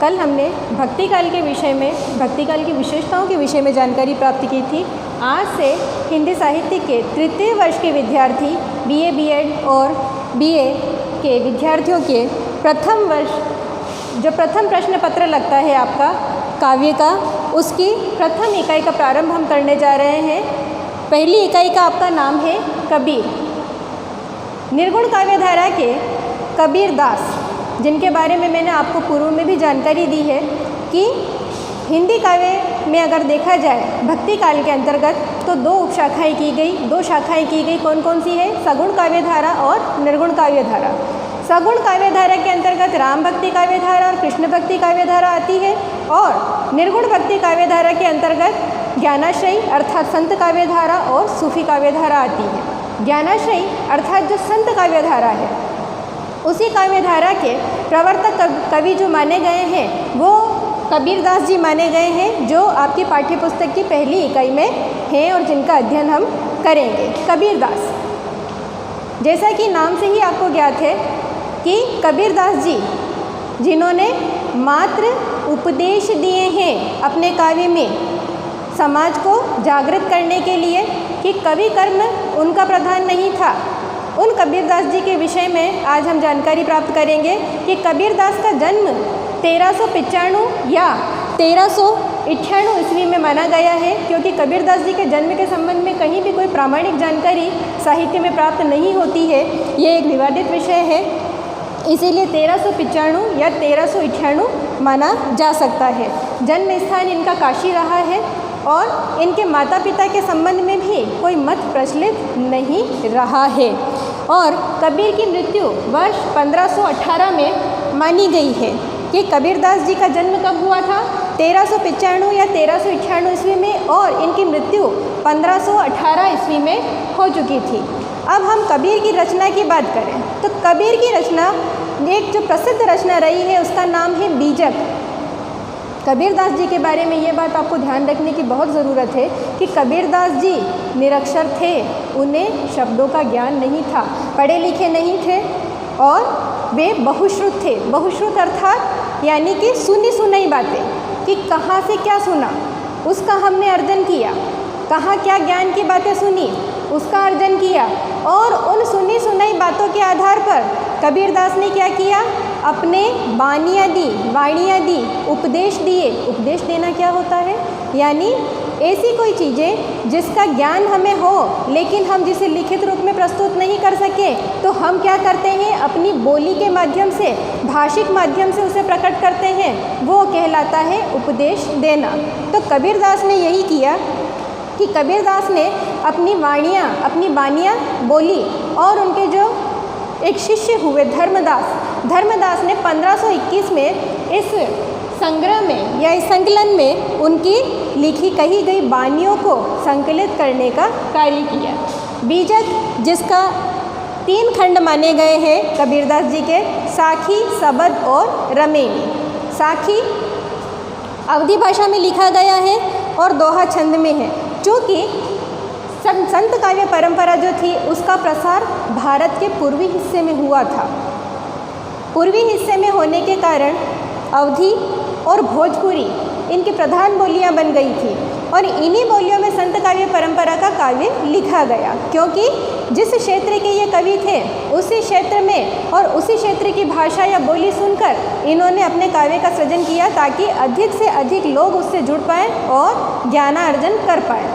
कल हमने भक्ति काल के विषय में, भक्ति काल की विशेषताओं के विषय में जानकारी प्राप्त की थी। आज से हिंदी साहित्य के तृतीय वर्ष के विद्यार्थी, बीए, बीएड और बीए के विद्यार्थियों के प्रथम वर्ष जो प्रथम प्रश्न पत्र लगता है आपका काव्य का, उसकी प्रथम इकाई का प्रारंभ हम करने जा रहे हैं। पहली इकाई का आपका नाम है कबीर। निर्गुण काव्य धारा के कबीर दास, जिनके बारे में मैंने आपको पूर्व में भी जानकारी दी है कि हिंदी काव्य में अगर देखा जाए भक्ति काल के अंतर्गत तो दो उपशाखाएँ की गई, दो शाखाएँ की गई। कौन कौन सी है? सगुण काव्य धारा और निर्गुण काव्य धारा। सगुण काव्य धारा के अंतर्गत राम भक्ति काव्य धारा और कृष्ण भक्ति काव्य धारा आती है, और निर्गुण भक्ति काव्य धारा के अंतर्गत ज्ञानाश्रयी अर्थात संत काव्य धारा और सूफी काव्य धारा आती है। ज्ञानाश्रयी अर्थात जो संत काव्य धारा है, उसी काव्य धारा के प्रवर्तक कवि जो माने गए हैं वो कबीर दास जी माने गए हैं, जो आपकी पाठ्यपुस्तक की पहली इकाई में हैं और जिनका अध्ययन हम करेंगे। कबीर दास, जैसा कि नाम से ही आपको ज्ञात है कि कबीर दास जी, जिन्होंने मात्र उपदेश दिए हैं अपने काव्य में समाज को जागृत करने के लिए, कि कवि कर्म उनका प्रधान नहीं था, उन कबीर दास जी के विषय में आज हम जानकारी प्राप्त करेंगे कि कबीर दास का जन्म 1395 या 1398 ईस्वी में माना गया है, क्योंकि कबीर दास जी के जन्म के संबंध में कहीं भी कोई प्रामाणिक जानकारी साहित्य में प्राप्त नहीं होती है। ये एक विवादित विषय है, इसीलिए 1395 या 1398 माना जा सकता है। जन्म स्थान इनका काशी रहा है और इनके माता पिता के संबंध में भी कोई मत प्रचलित नहीं रहा है। और कबीर की मृत्यु वर्ष 1518 में मानी गई है। कि कबीर दास जी का जन्म कब हुआ था? 1395 या 1398 ईस्वी में, और इनकी मृत्यु 1518 ईस्वी में हो चुकी थी। अब हम कबीर की रचना की बात करें तो कबीर की रचना, एक जो प्रसिद्ध रचना रही है उसका नाम है बीजक। कबीर दास जी के बारे में ये बात आपको ध्यान रखने की बहुत ज़रूरत है कि कबीर दास जी निरक्षर थे, उन्हें शब्दों का ज्ञान नहीं था, पढ़े लिखे नहीं थे और वे बहुश्रुत थे। बहुश्रुत अर्थात यानी कि सुनी सुनाई बातें, कि कहाँ से क्या सुना उसका हमने अर्जन किया, कहाँ क्या ज्ञान की बातें सुनी उसका अर्जन किया, और उन सुनी सुनाई बातों के आधार पर कबीर दास ने क्या किया? अपने वाणियाँ दी, उपदेश दिए। उपदेश देना क्या होता है? यानी ऐसी कोई चीज़ें जिसका ज्ञान हमें हो लेकिन हम जिसे लिखित रूप में प्रस्तुत नहीं कर सके, तो हम क्या करते हैं? अपनी बोली के माध्यम से, भाषिक माध्यम से उसे प्रकट करते हैं, वो कहलाता है उपदेश देना। तो कबीर दास ने यही किया कि कबीर दास ने अपनी वाणियाँ बोली, और उनके जो एक शिष्य हुए धर्मदास ने 1521 में इस संग्रह में या इस संकलन में उनकी लिखी कही गई वाणियों को संकलित करने का कार्य किया। बीजक, जिसका 3 खंड माने गए हैं कबीरदास जी के, साखी, सबद और रमेनी। साखी अवधी भाषा में लिखा गया है और दोहा छंद में है। चूँकि संत काव्य परंपरा जो थी उसका प्रसार भारत के पूर्वी हिस्से में हुआ था। पूर्वी हिस्से में होने के कारण अवधी और भोजपुरी इनकी प्रधान बोलियां बन गई थी, और इन्हीं बोलियों में संत काव्य परंपरा का काव्य लिखा गया, क्योंकि जिस क्षेत्र के ये कवि थे उसी क्षेत्र में और उसी क्षेत्र की भाषा या बोली सुनकर इन्होंने अपने काव्य का सृजन किया, ताकि अधिक से अधिक लोग उससे जुड़ पाएँ और ज्ञानार्जन कर पाएँ।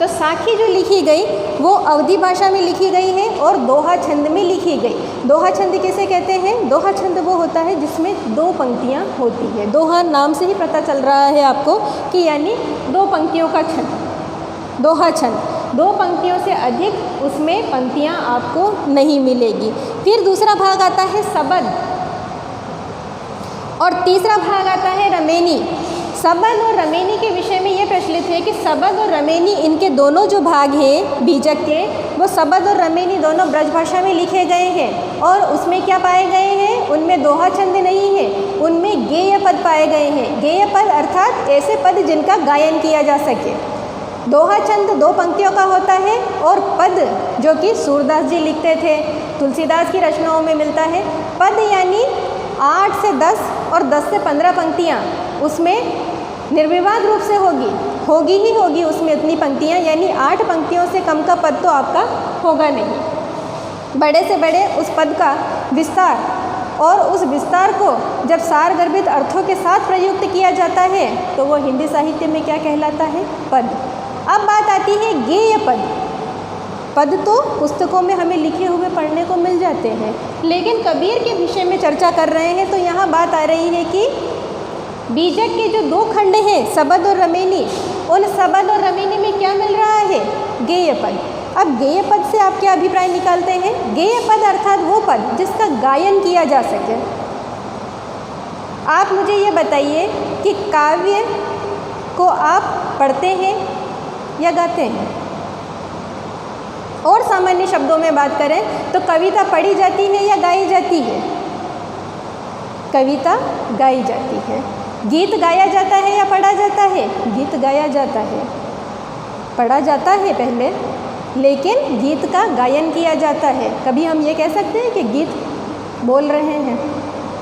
तो साखी जो लिखी गई वो अवधी भाषा में लिखी गई है और दोहा छंद में लिखी गई। दोहा छंद किसे कहते हैं? दोहा छंद वो होता है जिसमें 2 पंक्तियाँ होती है। दोहा नाम से ही पता चल रहा है आपको कि यानी 2 पंक्तियों का छंद, दोहा छंद। 2 पंक्तियों से अधिक उसमें पंक्तियाँ आपको नहीं मिलेगी। फिर दूसरा भाग आता है सबद, और तीसरा भाग आता है रमेनी। सबद और रमेनी के विषय में ये प्रचलित है कि सबद और रमेनी, इनके दोनों जो भाग हैं बीजक के, वो सबद और रमेनी दोनों ब्रज भाषा में लिखे गए हैं। और उसमें क्या पाए गए हैं? उनमें दोहा छंद नहीं है, उनमें गेय पद पाए गए हैं। गेय पद अर्थात ऐसे पद जिनका गायन किया जा सके। दोहा छंद 2 पंक्तियों का होता है, और पद जो कि सूरदास जी लिखते थे, तुलसीदास की रचनाओं में मिलता है। पद यानी 8 से 10 और 10 से 15 पंक्तियाँ उसमें निर्विवाद रूप से होगी ही होगी उसमें इतनी पंक्तियाँ, यानी 8 पंक्तियों से कम का पद तो आपका होगा नहीं। बड़े से बड़े उस पद का विस्तार, और उस विस्तार को जब सारगर्भित अर्थों के साथ प्रयुक्त किया जाता है तो वो हिंदी साहित्य में क्या कहलाता है? पद। अब बात आती है गेय पद। पद तो पुस्तकों में हमें लिखे हुए पढ़ने को मिल जाते हैं, लेकिन कबीर के विषय में चर्चा कर रहे हैं तो यहाँ बात आ रही है कि बीजक के जो 2 खंड हैं, सबद और रमेनी, उन सबद और रमेनी में क्या मिल रहा है? गेय पद। अब गेय पद से आप क्या अभिप्राय निकालते हैं? गेय पद अर्थात वो पद जिसका गायन किया जा सके। आप मुझे ये बताइए कि काव्य को आप पढ़ते हैं या गाते हैं? और सामान्य शब्दों में बात करें तो कविता पढ़ी जाती है या गाई जाती है? कविता गाई जाती है। गीत गाया जाता है या पढ़ा जाता है? गीत गाया जाता है। पढ़ा जाता है पहले, लेकिन गीत का गायन किया जाता है। कभी हम ये कह सकते हैं कि गीत बोल रहे हैं?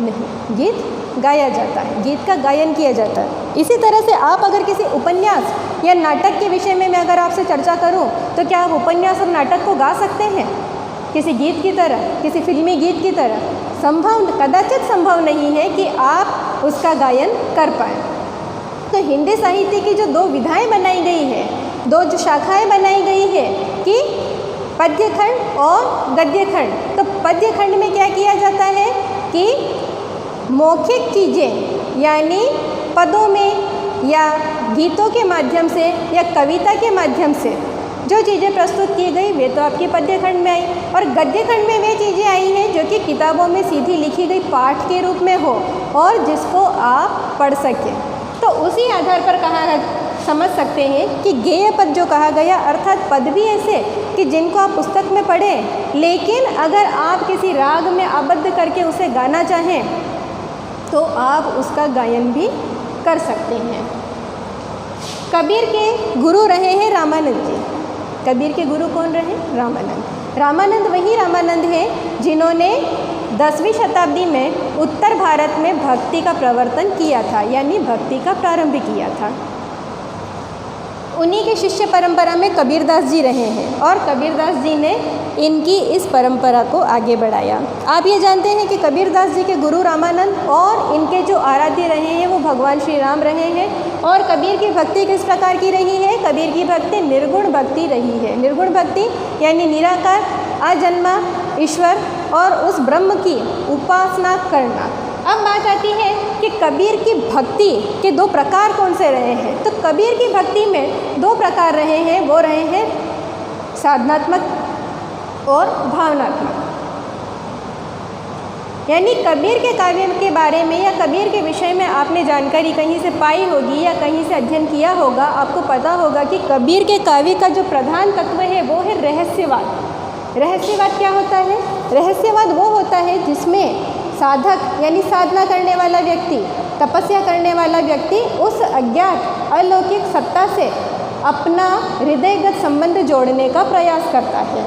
नहीं, गीत गाया जाता है, गीत का गायन किया जाता है। इसी तरह से आप अगर किसी उपन्यास या नाटक के विषय में मैं अगर आपसे चर्चा करूं तो क्या आप उपन्यास और नाटक को गा सकते हैं किसी गीत की तरह, किसी फिल्मी गीत की तरह? कदाचित संभव नहीं है कि आप उसका गायन कर पाएँ। तो हिंदी साहित्य की जो 2 विधाएं बनाई गई है, 2 जो शाखाएं बनाई गई है कि पद्य खंड और गद्य खंड। तो पद्य खंड में क्या किया जाता है कि मौखिक चीज़ें, यानी पदों में या गीतों के माध्यम से या कविता के माध्यम से जो चीज़ें प्रस्तुत की गई वे तो आपके पद्य खंड में आई, और गद्य खंड में वे चीज़ें आई हैं जो कि किताबों में सीधी लिखी गई पाठ के रूप में हो और जिसको आप पढ़ सकें। तो उसी आधार पर समझ सकते हैं कि गेय पद जो कहा गया अर्थात पद भी ऐसे कि जिनको आप पुस्तक में पढ़ें, लेकिन अगर आप किसी राग में आबद्ध करके उसे गाना चाहें तो आप उसका गायन भी कर सकते हैं। कबीर के गुरु रहे हैं रामानंद जी। कबीर के गुरु कौन रहे? रामानंद। रामानंद वही रामानंद हैं जिन्होंने 10वीं शताब्दी में उत्तर भारत में भक्ति का प्रवर्तन किया था, यानी भक्ति का प्रारंभ किया था। उन्हीं के शिष्य परंपरा में कबीरदास जी रहे हैं और कबीरदास जी ने इनकी इस परंपरा को आगे बढ़ाया। आप ये जानते हैं कि कबीरदास जी के गुरु रामानंद और इनके जो आराध्य रहे हैं वो भगवान श्री राम रहे हैं। और कबीर की भक्ति किस प्रकार की रही है? कबीर की भक्ति निर्गुण भक्ति रही है। निर्गुण भक्ति यानी निराकार, अजन्मा ईश्वर और उस ब्रह्म की उपासना करना। अब बात आती है कि कबीर की भक्ति के 2 प्रकार कौन से रहे हैं? तो कबीर की भक्ति में 2 प्रकार रहे हैं, वो रहे हैं साधनात्मक और भावनात्मक। यानी कबीर के काव्य के बारे में या कबीर के विषय में आपने जानकारी कहीं से पाई होगी या कहीं से अध्ययन किया होगा, आपको पता होगा कि कबीर के काव्य का जो प्रधान तत्व है वो है रहस्यवाद। रहस्यवाद क्या होता है? रहस्यवाद वो होता है जिसमें साधक यानी साधना करने वाला व्यक्ति, तपस्या करने वाला व्यक्ति उस अज्ञात अलौकिक सत्ता से अपना हृदयगत संबंध जोड़ने का प्रयास करता है।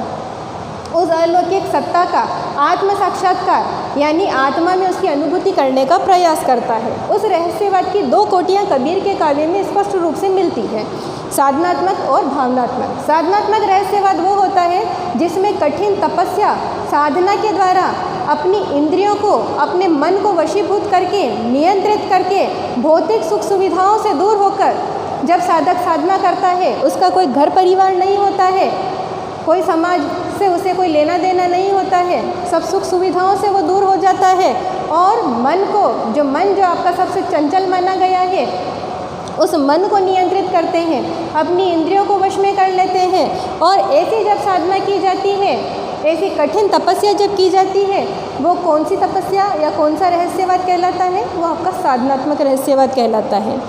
उस अलौकिक सत्ता का आत्म साक्षात्कार यानी आत्मा में उसकी अनुभूति करने का प्रयास करता है। उस रहस्यवाद की 2 कोटियाँ कबीर के काव्य में स्पष्ट रूप से मिलती है, साधनात्मक और भावनात्मक। साधनात्मक रहस्यवाद वो होता है जिसमें कठिन तपस्या साधना के द्वारा अपनी इंद्रियों को, अपने मन को वशीभूत करके, नियंत्रित करके, भौतिक सुख सुविधाओं से दूर होकर जब साधक साधना करता है, उसका कोई घर परिवार नहीं होता है, कोई समाज से उसे कोई लेना देना नहीं होता है, सब सुख सुविधाओं से वो दूर हो जाता है और मन को, जो आपका सबसे चंचल माना गया है, उस मन को नियंत्रित करते हैं, अपनी इंद्रियों को वश में कर लेते हैं। और ऐसी जब साधना की जाती है, ऐसी कठिन तपस्या जब की जाती है, वो कौन सी तपस्या या कौन सा रहस्यवाद कहलाता है? वो आपका साधनात्मक रहस्यवाद कहलाता है।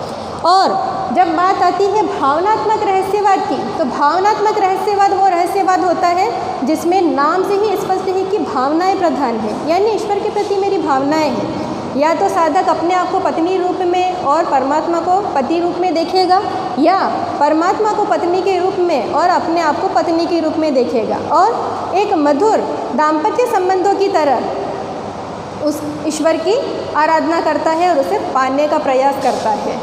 और जब बात आती है भावनात्मक रहस्यवाद की, तो भावनात्मक रहस्यवाद वो रहस्यवाद होता है जिसमें नाम से ही स्पष्ट है कि भावनाएं प्रधान हैं, यानी ईश्वर के प्रति मेरी भावनाएं हैं। या तो साधक अपने आप को पत्नी रूप में और परमात्मा को पति रूप में देखेगा, या परमात्मा को पत्नी के रूप में और अपने आप को पत्नी के रूप में देखेगा, और एक मधुर दाम्पत्य संबंधों की तरह उस ईश्वर की आराधना करता है और उसे पाने का प्रयास करता है,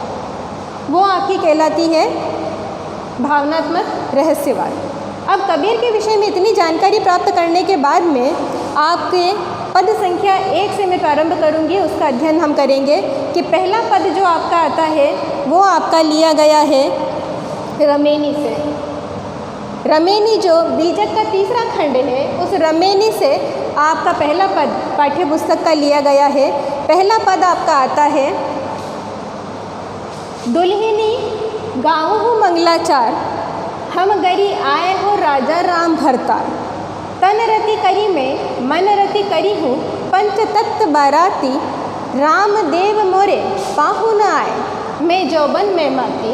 वो आपकी कहलाती है भावनात्मक रहस्यवाद। अब कबीर के विषय में इतनी जानकारी प्राप्त करने के बाद में आपके पद संख्या 1 से मैं प्रारंभ करूंगी, उसका अध्ययन हम करेंगे कि पहला पद जो आपका आता है वो आपका लिया गया है रमेनी से। रमेनी जो बीजक का तीसरा खंड है, उस रमेनी से आपका पहला पद पाठ्य पुस्तक का लिया गया है। पहला पद आपका आता है, दुल्हिनी गाँव मंगलाचार, हम गरी आए हो राजा राम भरतार, तन रति करी में मन रति करी हूँ, पंच तत्व बाराती, राम देव मोरे पाहु न आए, मैं जौबन में माती,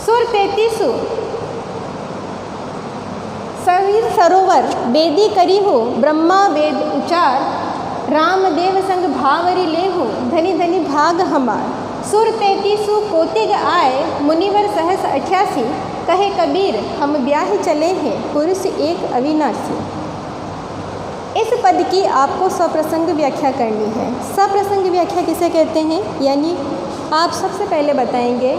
सुर 33 शरीर सरोवर वेदी करी हो, ब्रह्मा वेद उचार, राम देव संग भावरी ले हो, धनी धनी भाग हमार, सुर 33 कोतिग आए, मुनिवर सहस 88, कहे कबीर हम ब्याह चले हैं, पुरुष एक अविनाशी। इस पद की आपको सप्रसंग व्याख्या करनी है। सप्रसंग व्याख्या किसे कहते हैं, यानी आप सबसे पहले बताएंगे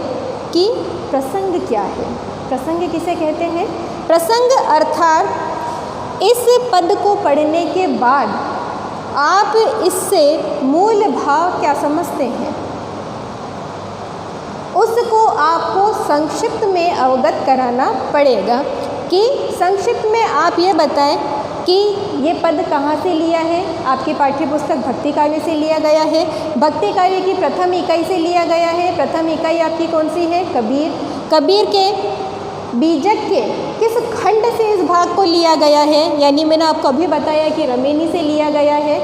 कि प्रसंग क्या है। प्रसंग किसे कहते हैं? प्रसंग अर्थात इस पद को पढ़ने के बाद आप इससे मूल भाव क्या समझते हैं, उसको आपको संक्षिप्त में अवगत कराना पड़ेगा। कि संक्षिप्त में आप ये बताएं कि ये पद कहाँ से लिया है। आपकी पाठ्य पुस्तक भक्ति काव्य से लिया गया है। भक्ति काव्य की प्रथम इकाई से लिया गया है। प्रथम इकाई आपकी कौन सी है? कबीर। कबीर के बीजक के किस खंड से इस भाग को लिया गया है, यानी मैंने आपको अभी बताया कि रमेनी से लिया गया है।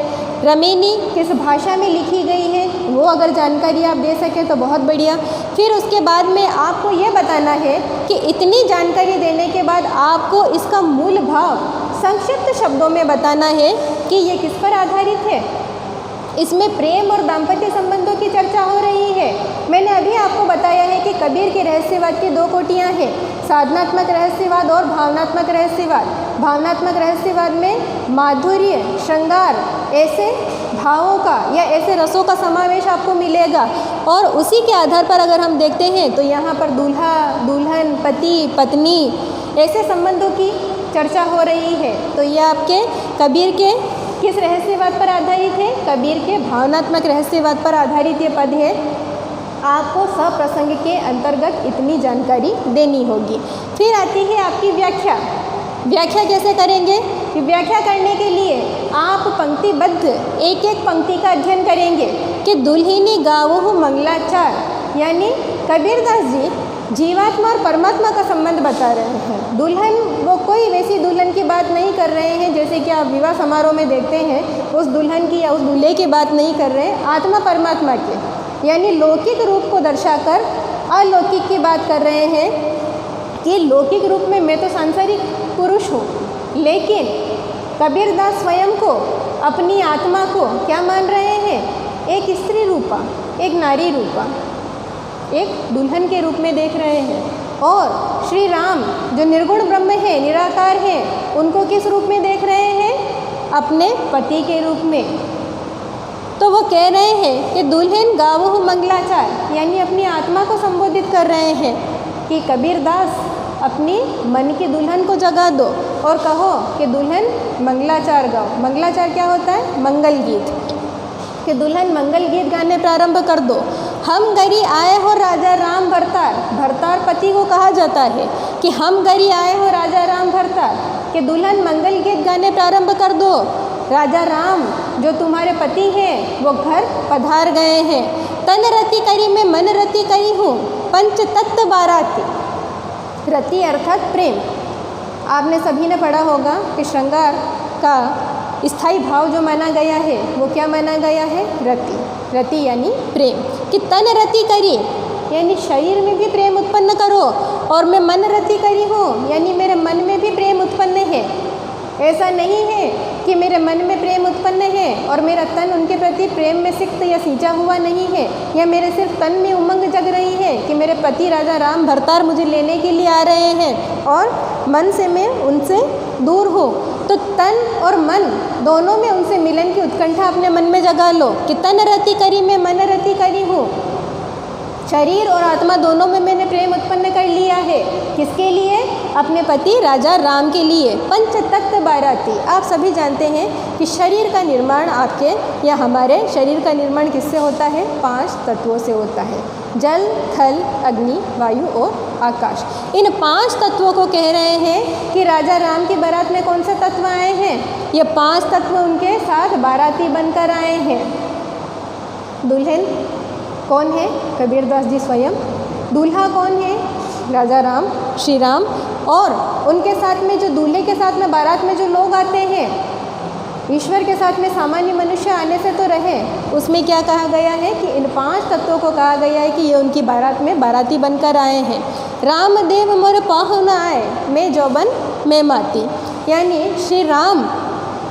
रमेनी किस भाषा में लिखी गई है, वो अगर जानकारी आप दे सकें तो बहुत बढ़िया। फिर उसके बाद में आपको ये बताना है कि इतनी जानकारी देने के बाद आपको इसका मूल भाव संक्षिप्त शब्दों में बताना है कि ये किस पर आधारित है। इसमें प्रेम और दाम्पत्य संबंधों की चर्चा हो रही है। मैंने अभी आपको बताया है कि कबीर के रहस्यवाद की 2 कोटियाँ हैं, साधनात्मक रहस्यवाद और भावनात्मक रहस्यवाद। भावनात्मक रहस्यवाद में माधुर्य, श्रृंगार, ऐसे भावों का या ऐसे रसों का समावेश आपको मिलेगा। और उसी के आधार पर अगर हम देखते हैं तो यहाँ पर दूल्हा दुल्हन, पति पत्नी, ऐसे संबंधों की चर्चा हो रही है। तो ये आपके कबीर के किस रहस्यवाद पर आधारित है? कबीर के भावनात्मक रहस्यवाद पर आधारित ये पद है। आपको सप्रसंग के अंतर्गत इतनी जानकारी देनी होगी। फिर आती है आपकी व्याख्या। व्याख्या कैसे करेंगे? व्याख्या करने के लिए आप पंक्तिबद्ध एक एक पंक्ति का अध्ययन करेंगे कि दुल्हिनी गावहु मंगलाचार, यानी कबीरदास जी जीवात्मा और परमात्मा का संबंध बता रहे हैं। दुल्हन वो कोई वैसी दुल्हन की बात नहीं कर रहे हैं जैसे कि आप विवाह समारोह में देखते हैं, उस दुल्हन की या उस दूल्हे की बात नहीं कर रहे हैं, आत्मा परमात्मा के, यानी लौकिक रूप को दर्शाकर अलौकिक की बात कर रहे हैं कि लौकिक रूप में मैं तो सांसारिक पुरुष हूँ, लेकिन कबीरदास स्वयं को, अपनी आत्मा को क्या मान रहे हैं? एक स्त्री रूपा, एक नारी रूपा, एक दुल्हन के रूप में देख रहे हैं। और श्री राम जो निर्गुण ब्रह्म है, निराकार है, उनको किस रूप में देख रहे हैं? अपने पति के रूप में। तो वो कह रहे हैं कि दुल्हन गावहु मंगलाचार, यानी अपनी आत्मा को संबोधित कर रहे हैं कि कबीरदास अपनी मन की दुल्हन को जगा दो और कहो कि दुल्हन मंगलाचार गाओ। मंगलाचार क्या होता है? मंगल गीत। कि दुल्हन मंगल गीत गाने प्रारंभ कर दो। हम गरी आए हो राजा राम भरतार, भरतार पति को कहा जाता है कि हम गरी आए हो राजा राम भरतार, कि दुल्हन मंगल गीत गाने प्रारंभ कर दो। राजा राम जो तुम्हारे पति हैं वो घर पधार गए हैं। तन रति करी में मन रति करी हूँ, पंच तत्व बाराती। रति अर्थात प्रेम। आपने सभी ने पढ़ा होगा कि श्रृंगार का स्थायी भाव जो माना गया है वो क्या माना गया है? रति। रति यानी प्रेम। कि तन रति करी, यानी शरीर में भी प्रेम उत्पन्न करो, और मैं मन रति करी हूँ, यानी मेरे मन में भी प्रेम उत्पन्न है। ऐसा नहीं है कि मेरे मन में प्रेम उत्पन्न है और मेरा तन उनके प्रति प्रेम में सिक्त या सींचा हुआ नहीं है, या मेरे सिर्फ तन में उमंग जग रही है कि मेरे पति राजा राम भरतार मुझे लेने के लिए आ रहे हैं और मन से मैं उनसे दूर हूँ। तो तन और मन दोनों में उनसे मिलन की उत्कंठा अपने मन में जगा लो कि तन रति करी मैं मन रति करी हूँ। शरीर और आत्मा दोनों में मैंने प्रेम उत्पन्न कर लिया है। किसके लिए? अपने पति राजा राम के लिए। पंच तत्व बाराती, आप सभी जानते हैं कि शरीर का निर्माण आपके या हमारे शरीर का निर्माण किससे होता है? 5 तत्वों से होता है, जल, थल, अग्नि, वायु और आकाश। इन 5 तत्वों को कह रहे हैं कि राजा राम की बारात में कौन से तत्व आए हैं? ये 5 तत्व उनके साथ बाराती बनकर आए हैं। दुल्हन कौन है? कबीरदास जी स्वयं। दूल्हा कौन है? राजा राम, श्री राम। और उनके साथ में जो दूल्हे के साथ में बारात में जो लोग आते हैं, ईश्वर के साथ में सामान्य मनुष्य आने से तो रहे, उसमें क्या कहा गया है कि इन 5 तत्वों को कहा गया है कि ये उनकी बारात में बाराती बनकर आए हैं। रामदेव मोर पाहुन आए, मैं जौबन मैं माती, यानी श्री राम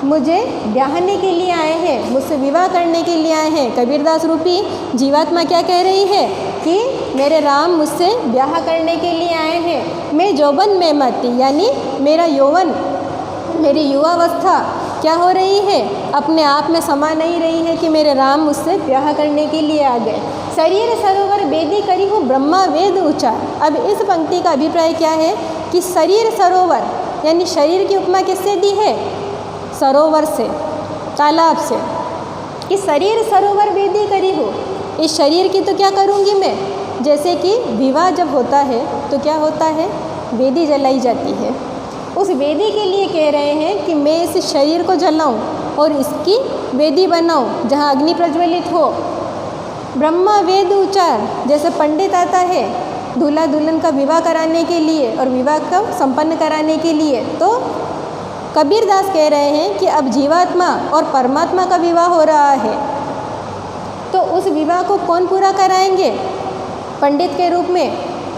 मुझे ब्याहने के लिए आए हैं, मुझसे विवाह करने के लिए आए हैं। कबीरदास रूपी जीवात्मा क्या कह रही है कि मेरे राम मुझसे ब्याह करने के लिए आए हैं। मैं जौबन मैं माती, यानी मेरा यौवन, मेरी युवावस्था क्या हो रही है? अपने आप में समा नहीं रही है कि मेरे राम मुझसे ब्याह करने के लिए आ गए। शरीर सरोवर वेदी करी हूँ ब्रह्मा वेद उचार। अब इस पंक्ति का अभिप्राय क्या है कि शरीर सरोवर, यानी शरीर की उपमा किससे दी है? सरोवर से, तालाब से, कि शरीर सरोवर वेदी करी हो। इस शरीर की तो क्या करूँगी मैं? जैसे कि विवाह जब होता है तो क्या होता है? वेदी जलाई जाती है। उस वेदी के लिए कह रहे हैं कि मैं इस शरीर को जलाऊं और इसकी वेदी बनाऊं जहां अग्नि प्रज्वलित हो। ब्रह्मा वेद उचार, जैसे पंडित आता है दूल्हा दुल्हन का विवाह कराने के लिए और विवाह का संपन्न कराने के लिए, तो कबीरदास कह रहे हैं कि अब जीवात्मा और परमात्मा का विवाह हो रहा है, तो उस विवाह को कौन पूरा कराएंगे? पंडित के रूप में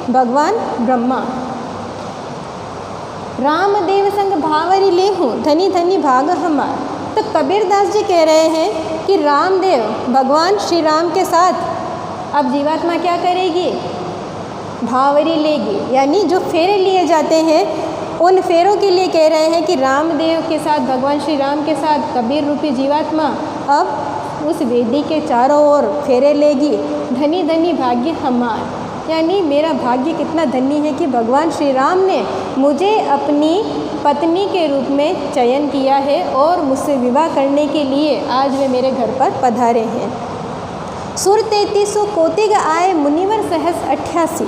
भगवान ब्रह्मा। रामदेव संग भावरी ले हूँ धनी धनी भाग हमार। तो कबीरदास जी कह रहे हैं कि रामदेव भगवान श्री राम के साथ अब जीवात्मा क्या करेगी? भावरी लेगी, यानी जो फेरे लिए जाते हैं उन फेरों के लिए कह रहे हैं कि रामदेव के साथ, भगवान श्री राम के साथ कबीर रूपी जीवात्मा अब उस वेदी के चारों ओर फेरे लेगी। धनी धनी भाग्य हमार, यानी मेरा भाग्य कितना धनी है कि भगवान श्री राम ने मुझे अपनी पत्नी के रूप में चयन किया है और मुझसे विवाह करने के लिए आज वे मेरे घर पर पधारे हैं। सुर 33 कोटिग आए मुनिवर सहस 88,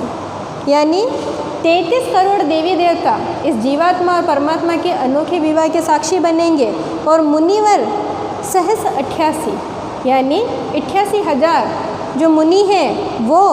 यानी 33 करोड़ देवी देवता इस जीवात्मा और परमात्मा के अनोखे विवाह के साक्षी बनेंगे और मुनिवर सहस 88, यानी 88,000 जो मुनि हैं वो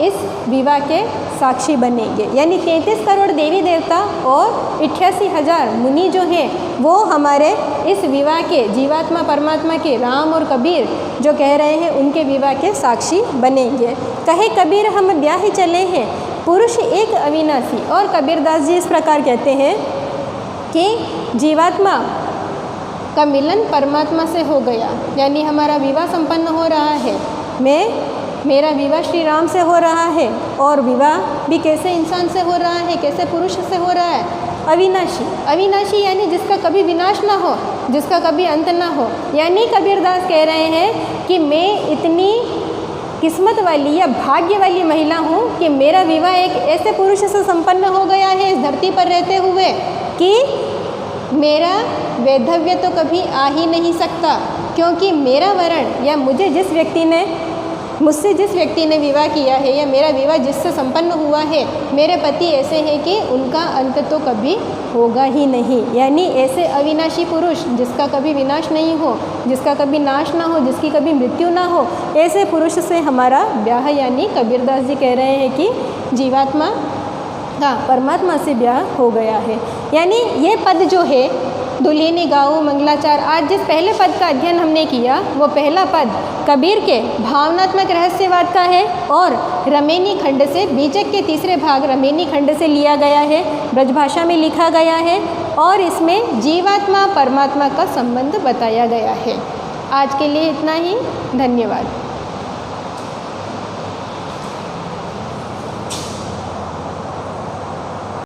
इस विवाह के साक्षी बनेंगे। यानी 33 करोड़ देवी देवता और 88,000 मुनि जो हैं वो हमारे इस विवाह के, जीवात्मा परमात्मा के, राम और कबीर जो कह रहे हैं उनके विवाह के साक्षी बनेंगे। कहे कबीर हम ब्याह चले हैं पुरुष एक अविनाशी। और कबीरदास जी इस प्रकार कहते हैं कि जीवात्मा का मिलन परमात्मा से हो गया, यानी हमारा विवाह संपन्न हो रहा है। मेरा विवाह श्री राम से हो रहा है और विवाह भी कैसे इंसान से हो रहा है, कैसे पुरुष से हो रहा है? अविनाशी। अविनाशी यानी जिसका कभी विनाश ना हो, जिसका कभी अंत ना हो। यानी कबीरदास कह रहे हैं कि मैं इतनी किस्मत वाली या भाग्य वाली महिला हूँ कि मेरा विवाह एक ऐसे पुरुष से संपन्न हो गया है इस धरती पर रहते हुए कि मेरा वैधव्य तो कभी आ ही नहीं सकता, क्योंकि मेरा वरण या मुझसे जिस व्यक्ति ने विवाह किया है या मेरा विवाह जिससे संपन्न हुआ है, मेरे पति ऐसे हैं कि उनका अंत तो कभी होगा ही नहीं। यानी ऐसे अविनाशी पुरुष जिसका कभी विनाश नहीं हो, जिसका कभी नाश ना हो, जिसकी कभी मृत्यु ना हो, ऐसे पुरुष से हमारा ब्याह, यानी कबीरदास जी कह रहे हैं कि जीवात्मा का परमात्मा से ब्याह हो गया है। यानी ये पद जो है दुल्हिनी गाऊ मंगलाचार, आज जिस पहले पद का अध्ययन हमने किया वो पहला पद कबीर के भावनात्मक रहस्यवाद का है और रमेनी खंड से, बीजक के तीसरे भाग रमेनी खंड से लिया गया है, ब्रजभाषा में लिखा गया है और इसमें जीवात्मा परमात्मा का संबंध बताया गया है। आज के लिए इतना ही, धन्यवाद।